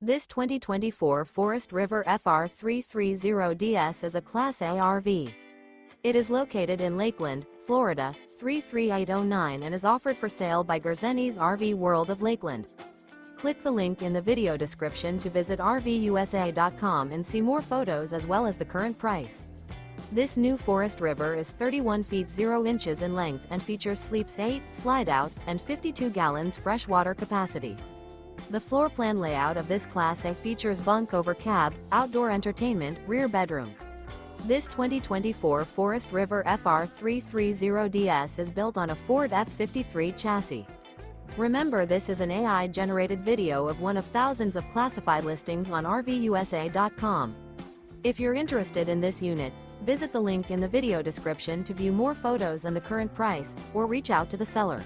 This 2024 Forest River FR3 30DS is a Class A RV. It is located in Lakeland, Florida, 33809 and is offered for sale by Gerzeny's RV World of Lakeland. Click the link in the video description to visit RVUSA.com and see more photos as well as the current price. This new Forest River is 31 feet 0 inches in length and features sleeps 8, Slideout, and 52 gallons freshwater capacity. The floor plan layout of this Class A features bunk over cab, outdoor entertainment, rear bedroom. This 2024 Forest River FR3 30DS is built on a Ford F53 chassis. Remember, this is an AI-generated video of one of thousands of classified listings on RVUSA.com. If you're interested in this unit, visit the link in the video description to view more photos and the current price, or reach out to the seller.